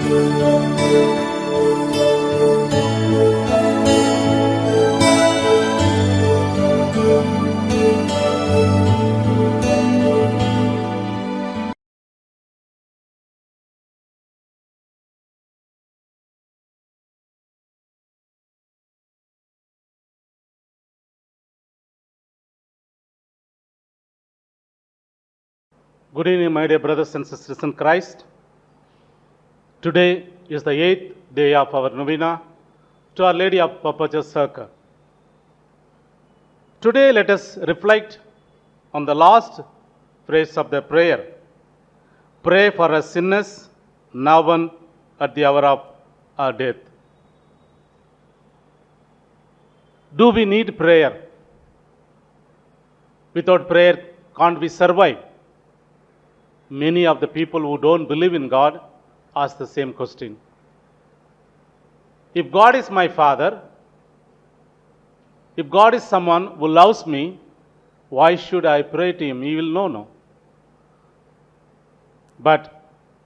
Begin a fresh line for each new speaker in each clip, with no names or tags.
Good evening, my dear brothers and sisters in Christ. Today is the 8th day of our novena to Our Lady of Perpetual Circle. Today, let us reflect on the last phrase of the prayer. Pray for us sinners, now and at the hour of our death. Do we need prayer? Without prayer, can't we survive? Many of the people who don't believe in God ask the same question. If God is my Father, if God is someone who loves me, why should I pray to Him? He will know, no. But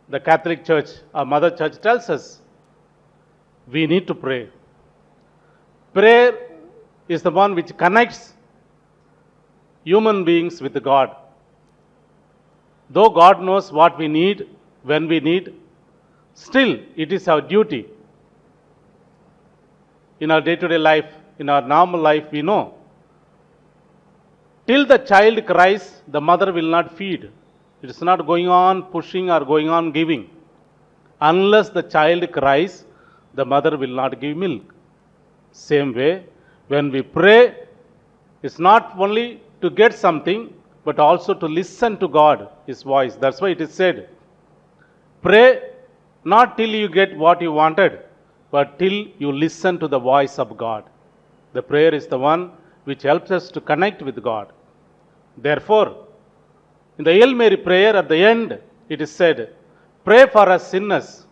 the Catholic Church, our Mother Church, tells us we need to pray. Prayer is the one which connects human beings with God. Though God knows what we need, when we need, still it is our duty. In our day-to-day life, in our normal life, we know. Till the child cries, the mother will not feed. It is not going on pushing or going on giving. Unless the child cries, the mother will not give milk. Same way, when we pray, it's not only to get something, but also to listen to God, His voice. That's why it is said, pray not till you get what you wanted, but till you listen to the voice of God. The prayer is the one which helps us to connect with God. Therefore, in the Hail Mary prayer at the end, it is said, pray for us sinners.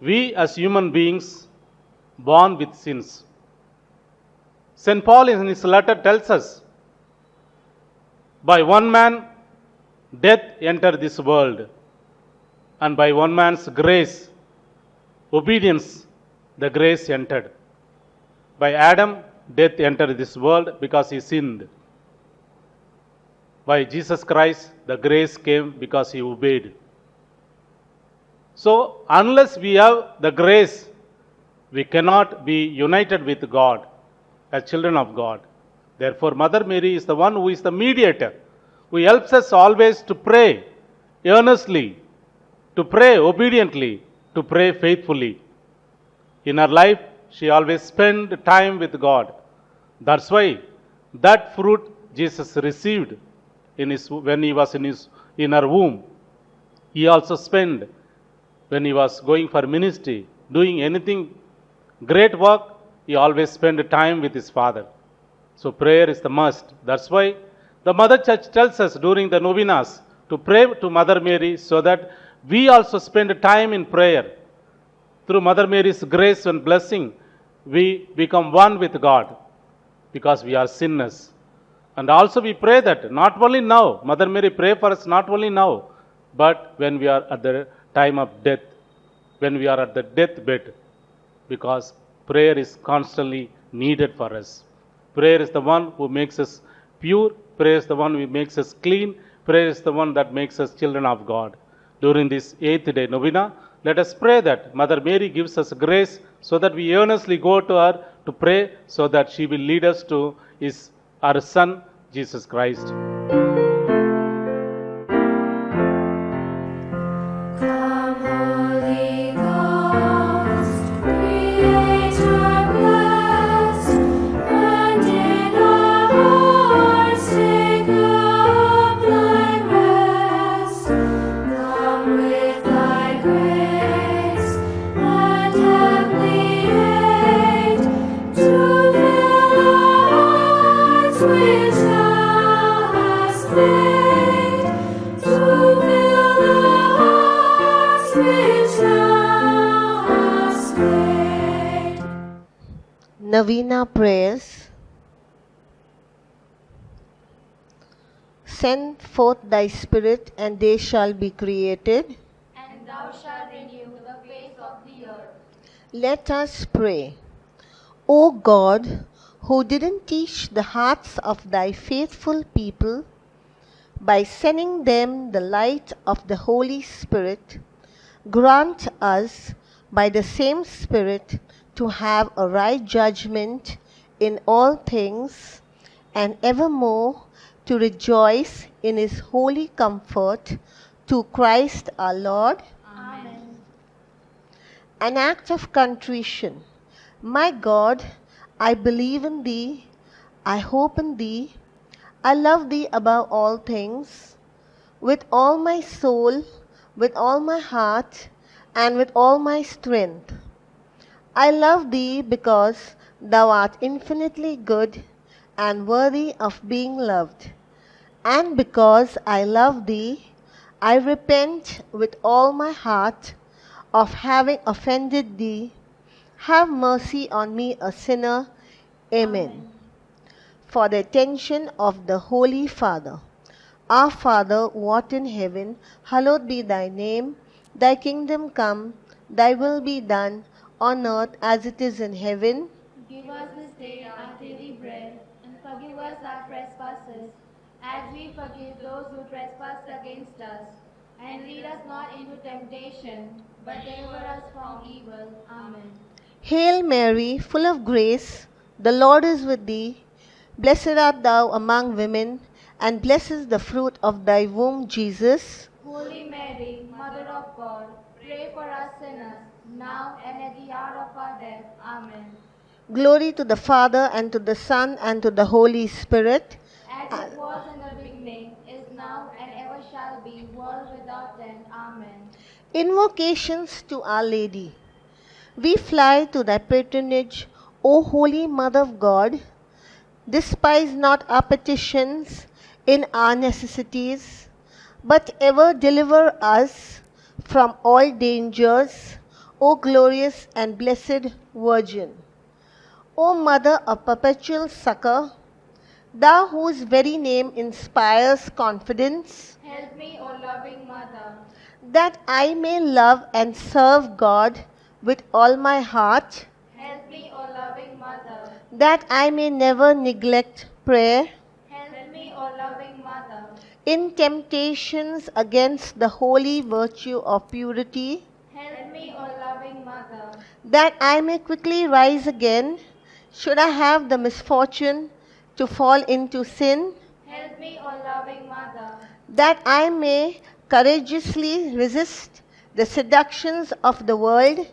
We as human beings, born with sins. St. Paul in his letter tells us, by one man, death entered this world, and by one man's grace, obedience, the grace entered. By Adam, death entered this world because he sinned. By Jesus Christ, the grace came because he obeyed. So, unless we have the grace, we cannot be united with God as children of God. Therefore, Mother Mary is the one who is the mediator, who helps us always to pray earnestly, to pray obediently, to pray faithfully. In her life, she always spent time with God. That's why that fruit Jesus received when he was in her womb. He also spent when he was going for ministry, doing anything great work, he always spent time with his Father. So prayer is the must. That's why the Mother Church tells us during the novenas to pray to Mother Mary so that we also spend time in prayer. Through Mother Mary's grace and blessing, we become one with God because we are sinners. And also we pray that not only now, Mother Mary pray for us not only now, but when we are at the time of death, when we are at the deathbed, because prayer is constantly needed for us. Prayer is the one who makes us pure. Prayer is the one who makes us clean. Prayer is the one that makes us children of God. During this 8th day novena, let us pray that Mother Mary gives us grace so that we earnestly go to her to pray so that she will lead us to our Son, Jesus Christ.
Novena prayers. Send forth thy Spirit, and they shall be created.
And and thou shalt renew the face of the earth.
Let us pray. O God, who didn't teach the hearts of thy faithful people by sending them the light of the Holy Spirit, grant us by the same Spirit to have a right judgment in all things, and evermore to rejoice in his holy comfort, through Christ our Lord.
Amen.
An act of contrition. My God, I believe in thee, I hope in thee, I love thee above all things, with all my soul, with all my heart, and with all my strength. I love thee because thou art infinitely good and worthy of being loved. And because I love thee, I repent with all my heart of having offended thee. Have mercy on me, a sinner. Amen. For the attention of the Holy Father. Our Father, who art in heaven, hallowed be thy name. Thy kingdom come, thy will be done, on earth as it is in heaven.
Give us this day our daily bread, and forgive us our trespasses, as we forgive those who trespass against us. And lead us not into temptation, but deliver us from evil. Amen.
Hail Mary, full of grace, the Lord is with thee. Blessed art thou among women, and blessed is the fruit of thy womb, Jesus.
Holy Mary, Mother of God, pray for us sinners, now and at the hour of our death. Amen.
Glory to the Father, and to the Son, and to the Holy Spirit.
As it was in the beginning, is now, and ever shall be, world without end. Amen.
Invocations to Our Lady. We fly to thy patronage, O Holy Mother of God. Despise not our petitions in our necessities, but ever deliver us from all dangers, O glorious and blessed Virgin. O Mother of perpetual succor, thou whose very name inspires confidence,
Help me, O loving Mother,
that I may love and serve God with all my heart,
help me, O loving Mother,
that I may never neglect prayer
help me, O loving Mother,
in temptations against the holy virtue of purity,
help me, O loving Mother,
that I may quickly rise again, should I have the misfortune to fall into sin,
help me, O loving Mother,
that I may courageously resist the seductions of the world,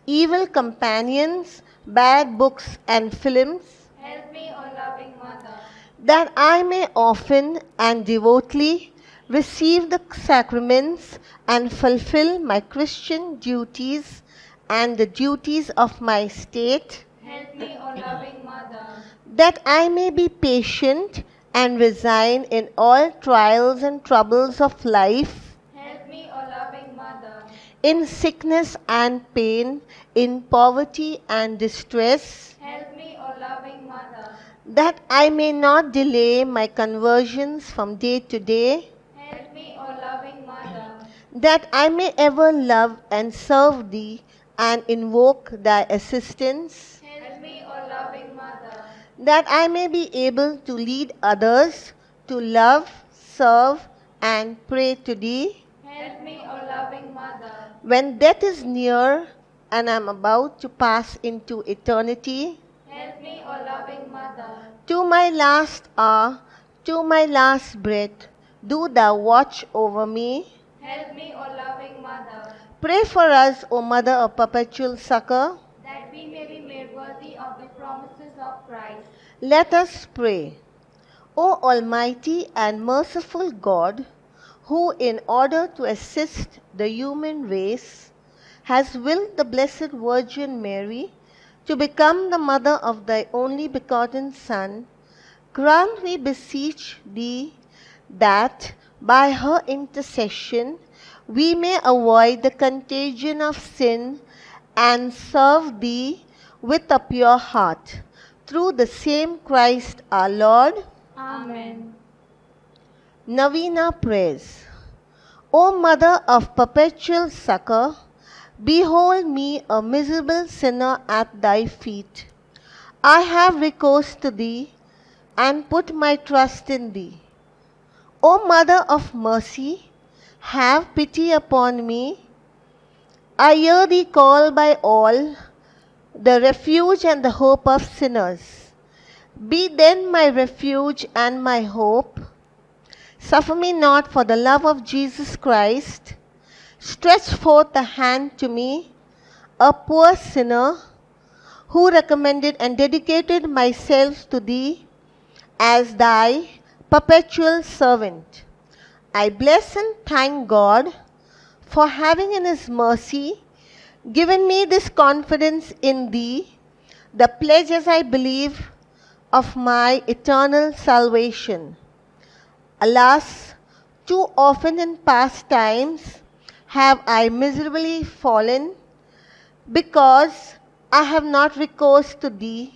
evil companions, bad books and films,
help me, O loving Mother,
that I may often and devotedly receive the sacraments and fulfill my Christian duties and the duties of my state,
help me, O loving Mother,
that I may be patient and resign in all trials and troubles of life,
help me, O loving Mother,
in sickness and pain, in poverty and distress,
help me, O loving Mother,
that I may not delay my conversions from day to day,
help me, O loving Mother,
that I may ever love and serve thee and invoke thy assistance,
help me, O loving Mother,
that I may be able to lead others to love, serve, and pray to thee.
help me, O loving Mother,
When death is near and I am about to pass into eternity,
help me, O loving Mother,
to my last hour, to my last breath, do thou watch over me.
help me, O loving Mother,
Pray for us, O Mother of perpetual succor.
that we may be made worthy of the promises of Christ.
Let us pray. O Almighty and merciful God, who in order to assist the human race has willed the Blessed Virgin Mary to become the mother of thy only begotten Son, grant, we beseech thee, that by her intercession we may avoid the contagion of sin and serve thee with a pure heart. Through the same Christ our Lord.
Amen.
Novena Prayers. O Mother of perpetual succor, behold me a miserable sinner at thy feet. I have recourse to thee and put my trust in thee. O Mother of mercy, have pity upon me. I hear thee call by all, the refuge and the hope of sinners. Be then my refuge and my hope. Suffer me not for the love of Jesus Christ. Stretch forth the hand to me, a poor sinner, who recommended and dedicated myself to thee as thy perpetual servant. I bless and thank God for having in his mercy given me this confidence in thee, the pledge as I believe of my eternal salvation. Alas, too often in past times have I miserably fallen, because I have not recourse to thee.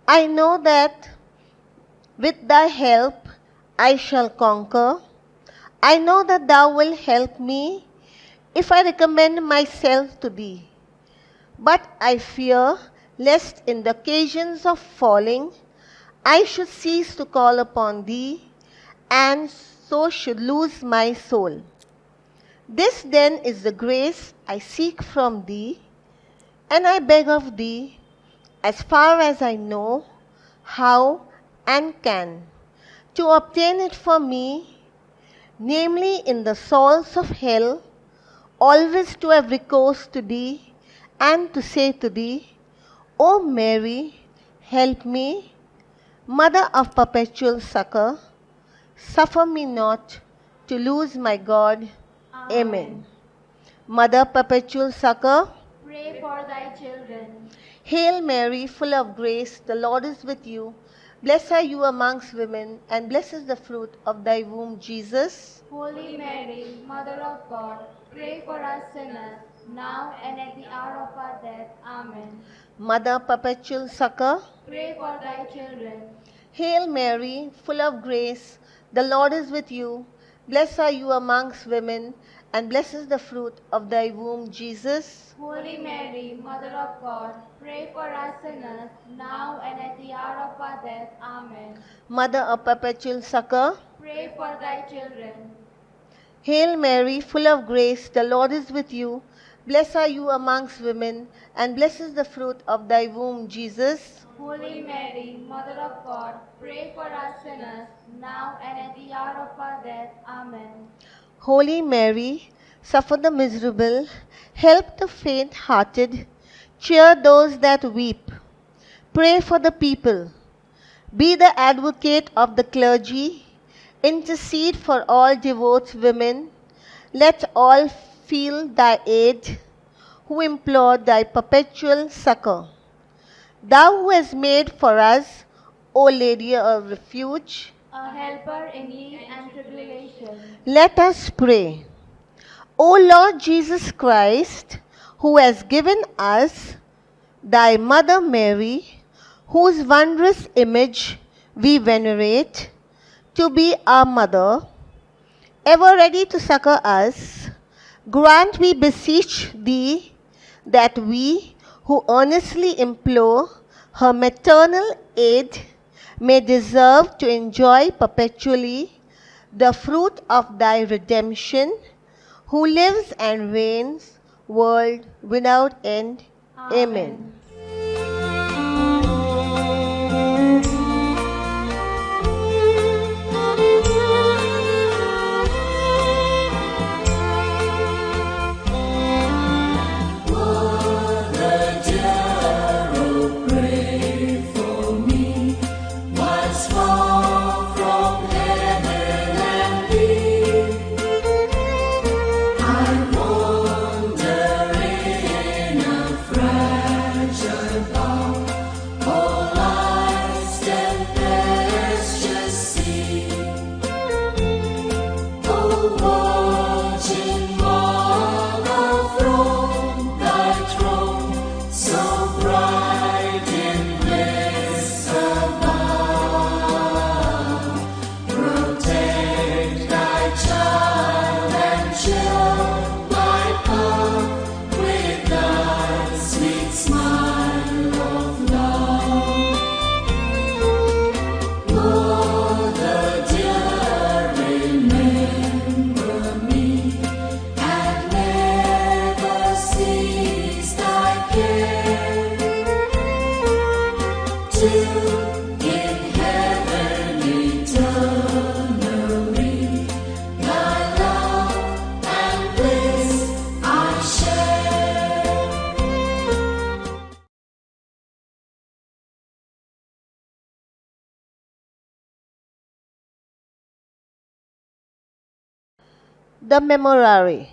I know that with thy help I shall conquer. I know that thou wilt help me if I recommend myself to thee. But I fear lest in the occasions of falling I should cease to call upon thee, and so should lose my soul. This then is the grace I seek from thee, and I beg of thee, as far as I know how and can, to obtain it for me, namely in the souls of hell, always to have recourse to thee, and to say to thee, O Mary, help me, Mother of perpetual succor, suffer me not to lose my God. Amen. Mother perpetual succor,
Pray for thy children.
Hail Mary, full of grace, the Lord is with you. Blessed are you amongst women, and blessed is the fruit of thy womb, Jesus.
Holy Mary, Mother of God, pray for us sinners, now and at the hour of our death. Amen.
Mother perpetual succor,
Pray for thy children.
Hail Mary, full of grace, the Lord is with you. Blessed are you amongst women, and blessed is the fruit of thy womb, Jesus.
Holy Mary, Mother of God, pray for us sinners, now and at the hour of our death. Amen.
Mother of perpetual succor,
Pray for thy children.
Hail Mary, full of grace, the Lord is with you. Blessed are you amongst women, and blessed is the fruit of thy womb, Jesus.
Holy Mary, Mother of God, pray for us sinners, now and at the hour of our death. Amen.
Holy Mary, suffer the miserable, help the faint-hearted, cheer those that weep. Pray for the people. Be the advocate of the clergy. Intercede for all devout women. Let all feel thy aid, who implore thy perpetual succor. Thou who hast made for us, O Lady of Refuge,
A helper in need and tribulation.
let us pray. O Lord Jesus Christ, who has given us thy Mother Mary, whose wondrous image we venerate, to be our mother, ever ready to succor us, grant, we beseech thee, that we, who earnestly implore her maternal aid, may deserve to enjoy perpetually the fruit of thy redemption, who lives and reigns, world without end. Amen. The Memorare.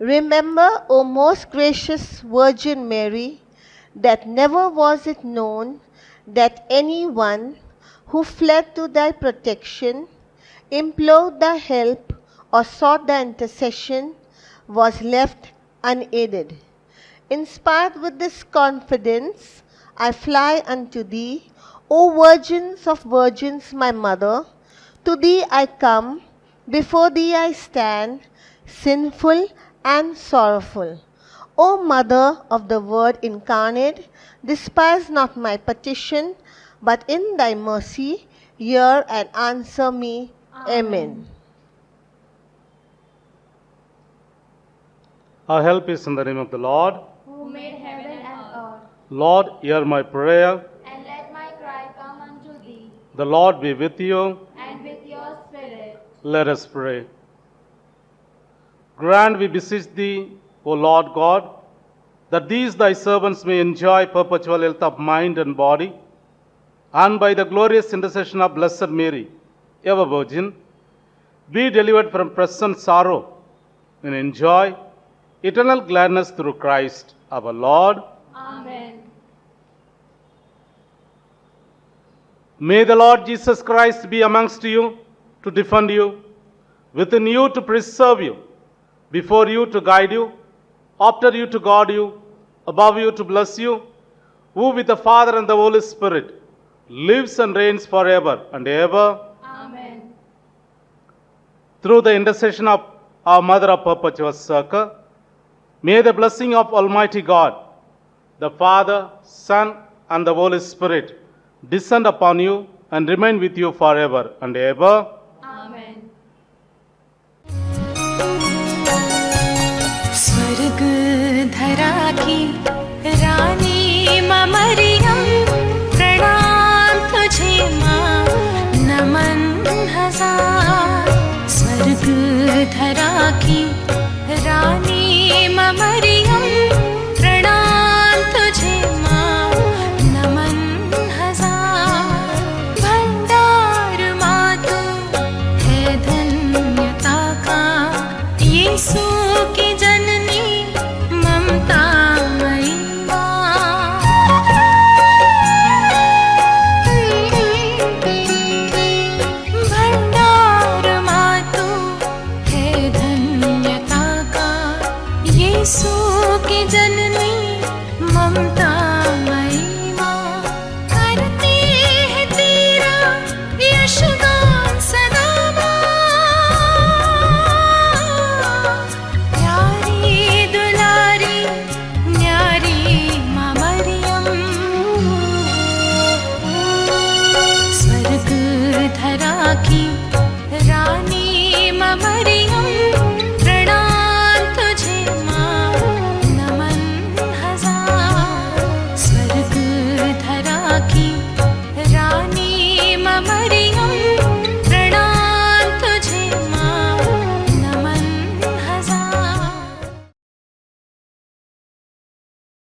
Remember, O most gracious Virgin Mary, that never was it known that anyone who fled to thy protection, implored thy help, or sought thy intercession was left unaided. Inspired with this confidence, I fly unto thee, O Virgins of Virgins, my Mother. To thee I come, before thee I stand, sinful and sorrowful. O Mother of the Word incarnate, despise not my petition, but in thy mercy hear and answer me. Amen.
Our help is in the name of the Lord.
who made heaven and earth,
Lord, hear my prayer.
and let my cry come unto thee,
The Lord be with you.
and with your spirit.
Let us pray. Grant, we beseech thee, O Lord God, that these thy servants may enjoy perpetual health of mind and body, and by the glorious intercession of Blessed Mary, ever Virgin, be delivered from present sorrow and enjoy eternal gladness through Christ our Lord.
Amen.
May the Lord Jesus Christ be amongst you to defend you, within you to preserve you, before you to guide you, after you to guard you, above you to bless you, who with the Father and the Holy Spirit lives and reigns forever and ever.
Amen.
Through the intercession of our Mother of Perpetual Succor, may the blessing of Almighty God, the Father, Son, and the Holy Spirit descend upon you and remain with you forever and ever.
Amen.
स्वर्ग धरा की रानी माँ मरियम, प्रणाम तुझे माँ, नमन हजार। स्वर्ग धरा की रानी माँ मरियम, प्रणाम तुझे माँ, नमन हजार। भंडार माँ तू है धन्यता का, यीशु की जननी ममतामयी माँ। भंडार माँ तू है धन्यता का, यीशु की जननी ममता